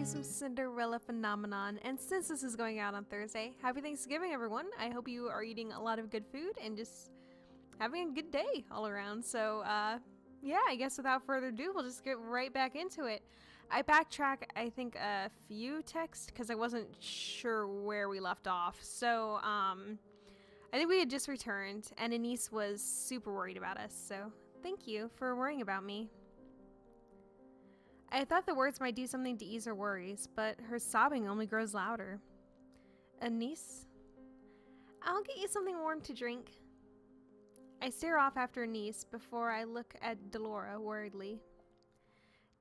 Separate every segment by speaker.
Speaker 1: to some Cinderella phenomenon, and since this is going out on Thursday, happy Thanksgiving everyone. I hope you are eating a lot of good food and just having a good day all around. So yeah, I guess without further ado, we'll just get right back into it. I backtrack, I think, a few texts because I wasn't sure where we left off. So I think we had just returned and Anise was super worried about us, so thank you for worrying about me. I thought the words might do something to ease her worries, but her sobbing only grows louder. Anise? I'll get you something warm to drink. I stare off after Anise before I look at Delora worriedly.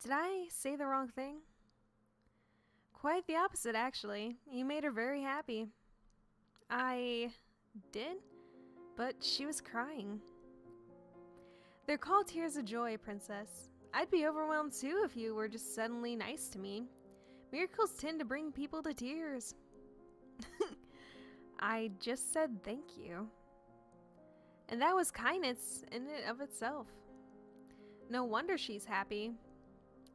Speaker 1: Did I say the wrong thing? Quite the opposite, actually. You made her very happy. I did? But she was crying. They're called tears of joy, Princess. I'd be overwhelmed too if you were just suddenly nice to me. Miracles tend to bring people to tears. I just said thank you. And that was kindness in and of itself. No wonder she's happy.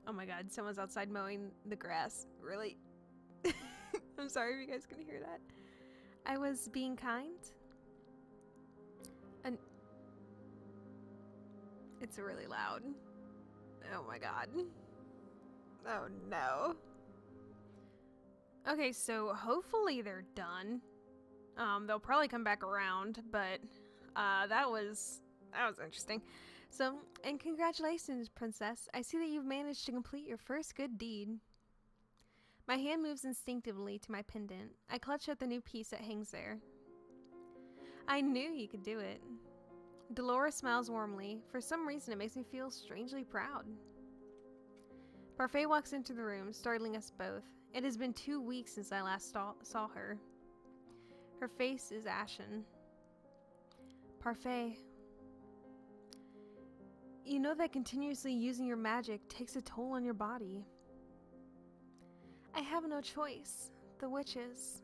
Speaker 1: Oh my god, someone's outside mowing the grass. Really? I'm sorry if you guys can hear that. I was being kind. And it's really loud. Oh my god. Oh no. Okay, so hopefully they're done. They'll probably come back around, but that was interesting. So, and congratulations, Princess. I see that you've managed to complete your first good deed. My hand moves instinctively to my pendant. I clutch at the new piece that hangs there. I knew you could do it. Delora smiles warmly. For some reason, it makes me feel strangely proud. Parfait walks into the room, startling us both. It has been 2 weeks since I last saw her. Her face is ashen. Parfait. You know that continuously using your magic takes a toll on your body. I have no choice. The witches.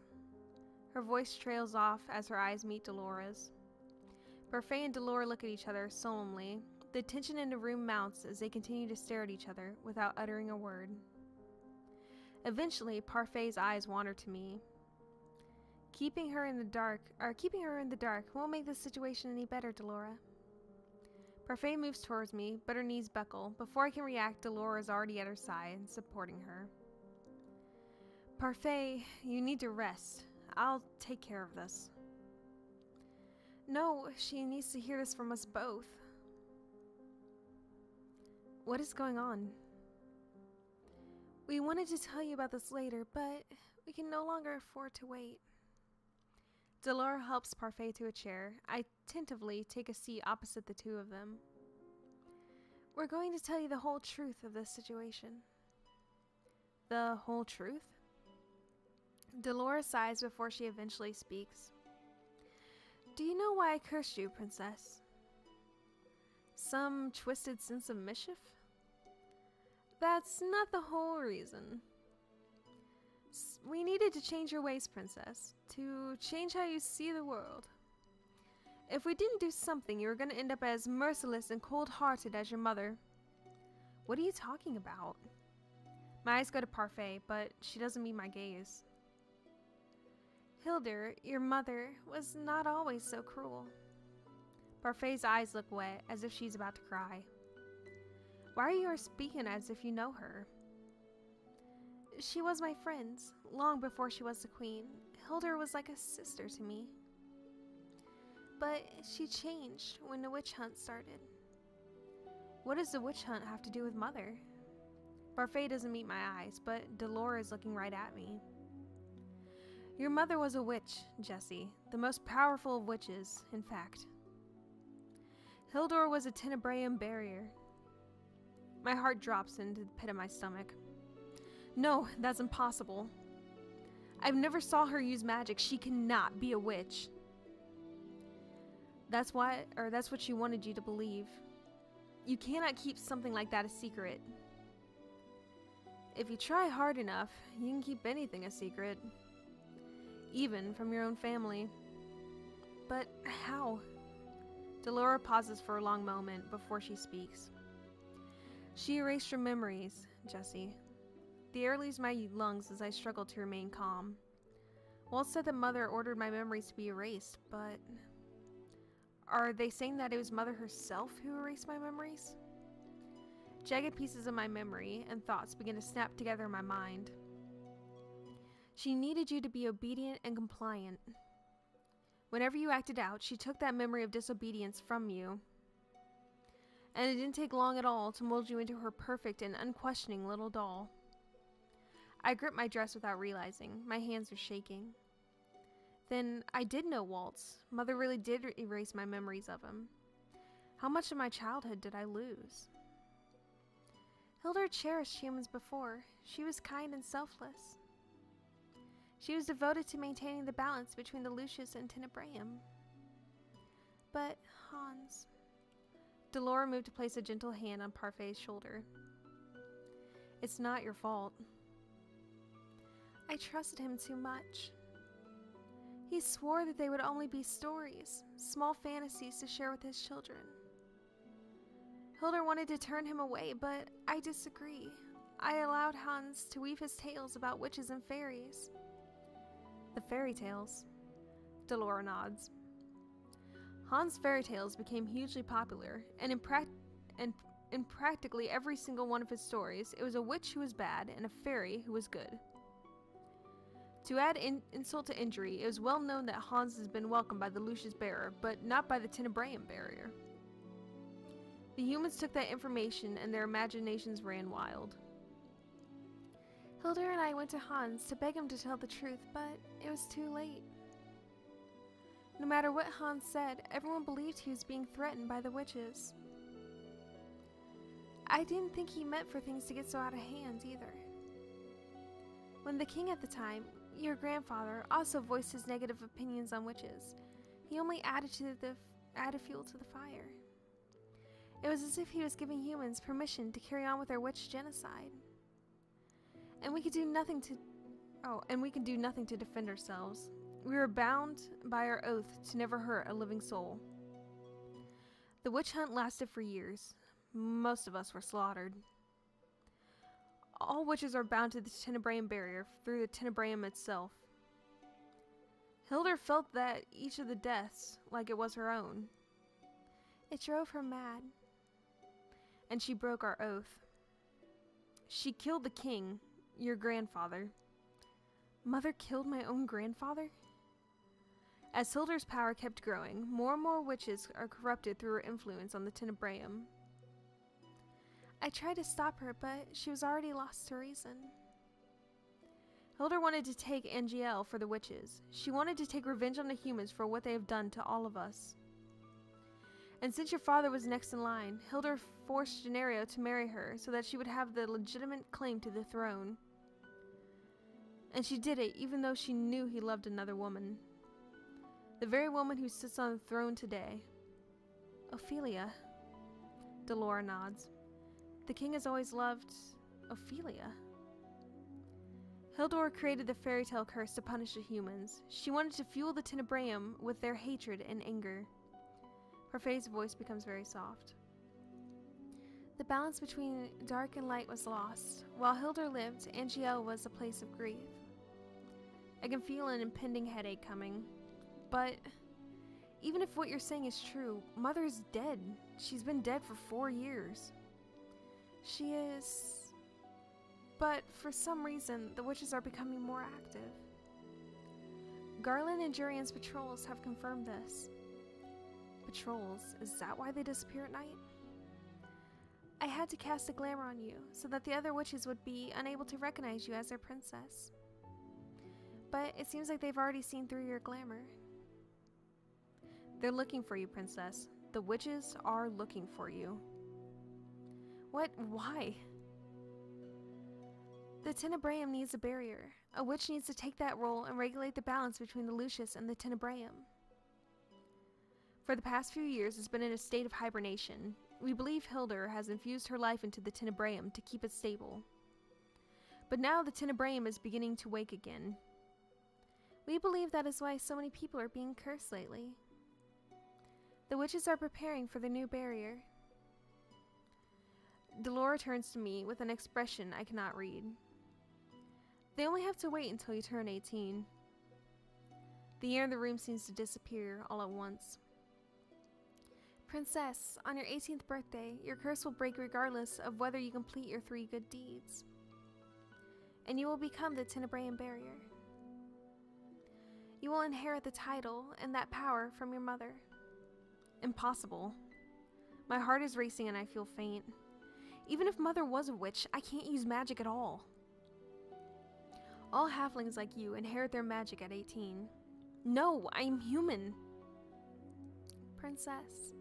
Speaker 1: Her voice trails off as her eyes meet Delora's. Parfait and Delora look at each other solemnly. The tension in the room mounts as they continue to stare at each other without uttering a word. Eventually, Parfait's eyes wander to me. Keeping her in the dark won't make this situation any better, Delora. Parfait moves towards me, but her knees buckle. Before I can react, Delora is already at her side, supporting her. Parfait, you need to rest. I'll take care of this. No, she needs to hear this from us both. What is going on? We wanted to tell you about this later, but we can no longer afford to wait. Delora helps Parfait to a chair. I tentatively take a seat opposite the two of them. We're going to tell you the whole truth of this situation. The whole truth? Delora sighs before she eventually speaks. Do you know why I cursed you, Princess? Some twisted sense of mischief? That's not the whole reason. We needed to change your ways, Princess, to change how you see the world. If we didn't do something, you were going to end up as merciless and cold-hearted as your mother. What are you talking about? My eyes go to Parfait, but she doesn't meet my gaze. Hildur, your mother, was not always so cruel. Parfait's eyes look wet, as if she's about to cry. Why are you speaking as if you know her? She was my friend, long before she was the queen. Hildur was like a sister to me. But she changed when the witch hunt started. What does the witch hunt have to do with Mother? Parfait doesn't meet my eyes, but Delora is looking right at me. Your mother was a witch, Jessie. The most powerful of witches, in fact. Hildur was a Tenebraeum barrier. My heart drops into the pit of my stomach. No, that's impossible. I've never saw her use magic. She cannot be a witch. That's what she wanted you to believe. You cannot keep something like that a secret. If you try hard enough, you can keep anything a secret. Even from your own family. But how? Delora pauses for a long moment before she speaks. She erased your memories, Jessie. The air leaves my lungs as I struggle to remain calm. Walt said that Mother ordered my memories to be erased, but... Are they saying that it was Mother herself who erased my memories? Jagged pieces of my memory and thoughts begin to snap together in my mind. She needed you to be obedient and compliant. Whenever you acted out, she took that memory of disobedience from you. And it didn't take long at all to mold you into her perfect and unquestioning little doll. I gripped my dress without realizing. My hands were shaking. Then I did know Waltz. Mother really did erase my memories of him. How much of my childhood did I lose? Hilda cherished humans before. She was kind and selfless. She was devoted to maintaining the balance between the Lucius and Tenebraeum. But Hans... Delora moved to place a gentle hand on Parfai's shoulder. It's not your fault. I trusted him too much. He swore that they would only be stories, small fantasies to share with his children. Hilda wanted to turn him away, but I disagree. I allowed Hans to weave his tales about witches and fairies. The fairy tales. Delora nods. Hans' fairy tales became hugely popular, and in practically every single one of his stories, it was a witch who was bad and a fairy who was good. To add insult to injury, it was well known that Hans has been welcomed by the Lucius Bearer, but not by the Tenebraeum Barrier. The humans took that information and their imaginations ran wild. Hilda and I went to Hans to beg him to tell the truth, but it was too late. No matter what Hans said, everyone believed he was being threatened by the witches. I didn't think he meant for things to get so out of hand either. When the king at the time, your grandfather, also voiced his negative opinions on witches, he only added fuel to the fire. It was as if he was giving humans permission to carry on with their witch genocide. And we could do nothing to defend ourselves. We were bound by our oath to never hurt a living soul. The witch hunt lasted for years. Most of us were slaughtered. All witches are bound to the Tenebraeum Barrier through the Tenebraeum itself. Hilda felt that each of the deaths like it was her own. It drove her mad. And she broke our oath. She killed the king, your grandfather. Mother killed my own grandfather? As Hilda's power kept growing, more and more witches are corrupted through her influence on the Tenebraeum. I tried to stop her, but she was already lost to reason. Hilda wanted to take Angiel for the witches. She wanted to take revenge on the humans for what they have done to all of us. And since your father was next in line, Hilda forced Gennaro to marry her so that she would have the legitimate claim to the throne. And she did it even though she knew he loved another woman. The very woman who sits on the throne today. Ophelia. Delora nods. The king has always loved Ophelia. Hilda created the fairy tale curse to punish the humans. She wanted to fuel the Tenebraeum with their hatred and anger. Parfai's voice becomes very soft. The balance between dark and light was lost. While Hilda lived, Angiel was a place of grief. I can feel an impending headache coming. But even if what you're saying is true, Mother's dead. She's been dead for 4 years. She is... But for some reason, the witches are becoming more active. Garland and Jurian's patrols have confirmed this. Patrols? Is that why they disappear at night? I had to cast a glamour on you, so that the other witches would be unable to recognize you as their princess. But it seems like they've already seen through your glamour. They're looking for you, princess. The witches are looking for you. What? Why? The Tenebraeum needs a barrier. A witch needs to take that role and regulate the balance between the Lucius and the Tenebraeum. For the past few years, it's been in a state of hibernation. We believe Hilda has infused her life into the Tenebraeum to keep it stable. But now the Tenebraeum is beginning to wake again. We believe that is why so many people are being cursed lately. The witches are preparing for the new barrier. Delora turns to me with an expression I cannot read. They only have to wait until you turn 18. The air in the room seems to disappear all at once. Princess, on your 18th birthday, your curse will break regardless of whether you complete your 3 good deeds. And you will become the Tenebraean Barrier. You will inherit the title and that power from your mother. Impossible. My heart is racing and I feel faint. Even if Mother was a witch, I can't use magic at all. All halflings like you inherit their magic at 18. No, I'm human. Princess.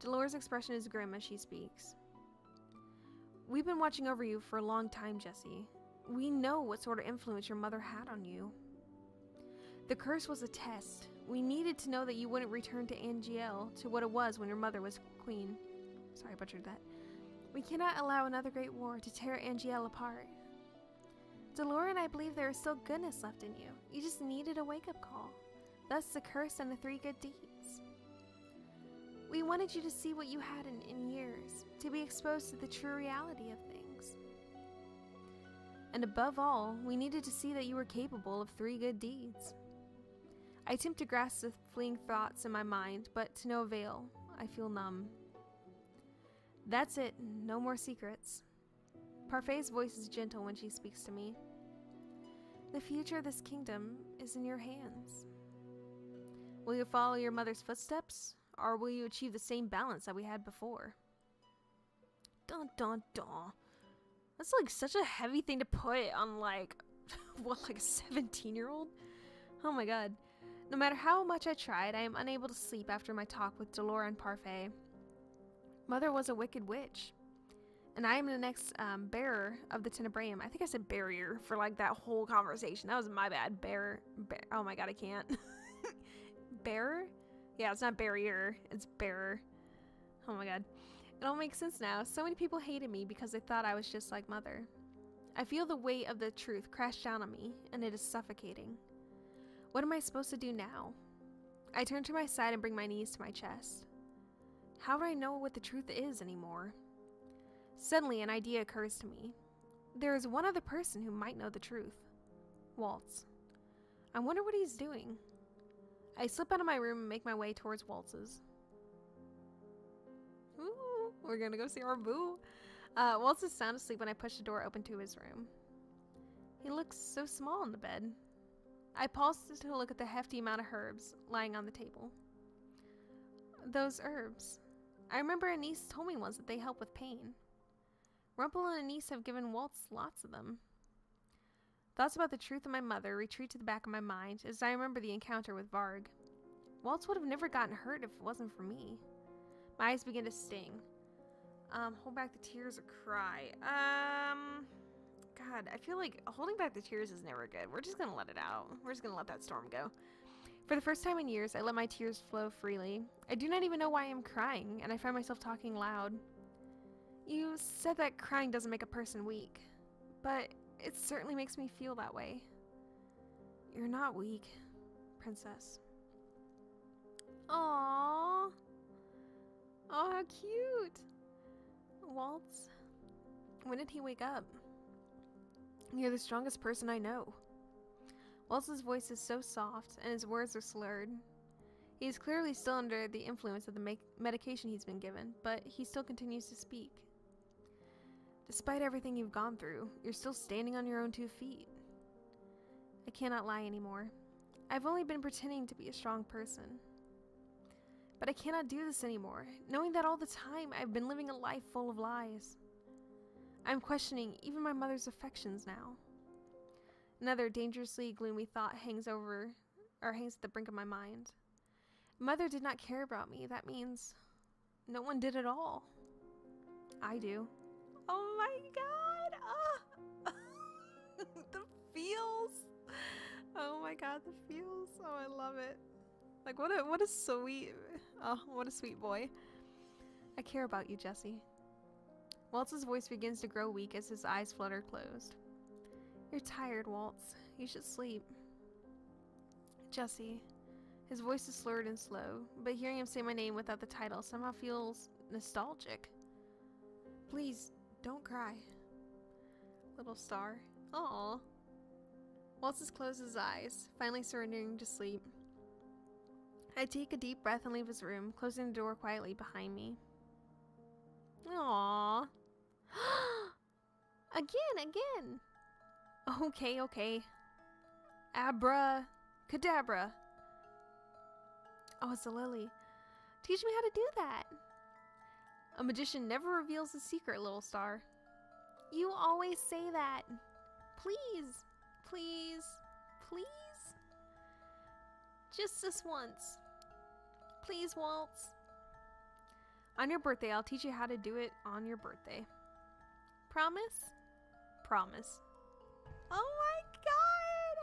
Speaker 1: Dolores' expression is grim as she speaks. We've been watching over you for a long time, Jessie. We know what sort of influence your mother had on you. The curse was a test. We needed to know that you wouldn't return to Angiel, to what it was when your mother was queen. Sorry, I butchered that. We cannot allow another great war to tear Angiel apart. Dolores and I believe there is still goodness left in you. You just needed a wake-up call. Thus the curse and the 3 good deeds. We wanted you to see what you had in years, to be exposed to the true reality of things. And above all, we needed to see that you were capable of 3 good deeds. I attempt to grasp the fleeing thoughts in my mind, but to no avail. I feel numb. That's it, no more secrets. Parfait's voice is gentle when she speaks to me. The future of this kingdom is in your hands. Will you follow your mother's footsteps, or will you achieve the same balance that we had before? Dun dun dun. That's like such a heavy thing to put on like, what, like a 17-year-old? Oh my god. No matter how much I tried, I am unable to sleep after my talk with Dolores and Parfait. Mother was a wicked witch. And I am the next bearer of the Tenebraeum. I think I said barrier for like that whole conversation. That was my bad. Bearer. Oh my god, I can't. Bearer? Yeah, it's not barrier. It's bearer. Oh my god. It all makes sense now. So many people hated me because they thought I was just like Mother. I feel the weight of the truth crash down on me, and it is suffocating. What am I supposed to do now? I turn to my side and bring my knees to my chest. How do I know what the truth is anymore? Suddenly, an idea occurs to me. There is one other person who might know the truth. Waltz. I wonder what he's doing. I slip out of my room and make my way towards Waltz's. Ooh, we're gonna go see our boo. Waltz is sound asleep when I push the door open to his room. He looks so small in the bed. I pause to look at the hefty amount of herbs lying on the table. Those herbs. I remember Anise told me once that they help with pain. Rumple and Anise have given Waltz lots of them. Thoughts about the truth of my mother retreat to the back of my mind as I remember the encounter with Varg. Waltz would have never gotten hurt if it wasn't for me. My eyes begin to sting. Hold back the tears or cry. God, I feel like holding back the tears is never good. We're just gonna let it out. We're just gonna let that storm go. For the first time in years, I let my tears flow freely. I do not even know why I am crying, and I find myself talking loud. You said that crying doesn't make a person weak, but it certainly makes me feel that way. You're not weak, Princess. Aww. Oh, how cute. Waltz. When did he wake up? You're the strongest person I know. Waltz's voice is so soft, and his words are slurred. He is clearly still under the influence of the medication he's been given, but he still continues to speak. Despite everything you've gone through, you're still standing on your own 2 feet. I cannot lie anymore. I've only been pretending to be a strong person. But I cannot do this anymore, knowing that all the time I've been living a life full of lies. I'm questioning even my mother's affections now. Another dangerously gloomy thought hangs at the brink of my mind. Mother did not care about me. That means no one did at all. I do. Oh my god! Oh. The feels! Oh my god, the feels! Oh, I love it. Like, what a sweet... Oh, what a sweet boy. I care about you, Jessie. Waltz's voice begins to grow weak as his eyes flutter closed. You're tired, Waltz. You should sleep. Jessie. His voice is slurred and slow, but hearing him say my name without the title somehow feels nostalgic. Please, don't cry. Little star. Aww. Waltz closed his eyes, finally surrendering to sleep. I take a deep breath and leave his room, closing the door quietly behind me. Aww. Again. Okay. Abracadabra. Oh, it's a lily. Teach me how to do that. A magician never reveals a secret, little star. You always say that. Please. Just this once. Please, Waltz. On your birthday, I'll teach you how to do it on your birthday. Promise? Promise. Oh my god,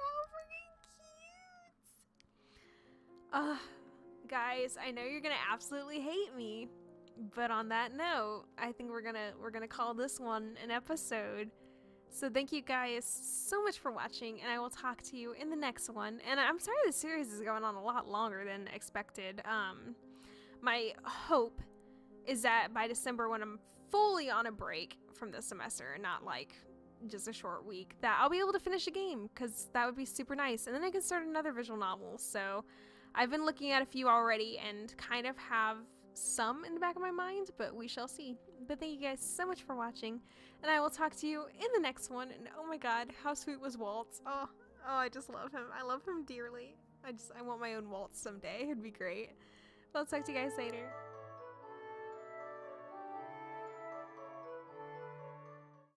Speaker 1: how freaking cute! Guys, I know you're gonna absolutely hate me, but on that note, I think we're gonna call this one an episode. So thank you guys so much for watching, and I will talk to you in the next one. And I'm sorry the series is going on a lot longer than expected. My hope is that by December, when I'm fully on a break from the semester and not like just a short week, that I'll be able to finish a game, because that would be super nice. And then I can start another visual novel. So I've been looking at a few already and kind of have some in the back of my mind, but we shall see. But thank you guys so much for watching, and I will talk to you in the next one. And oh my god, how sweet was Waltz? Oh, I just love him. I love him dearly. I want my own Waltz someday. It'd be great. But I'll talk to you guys later.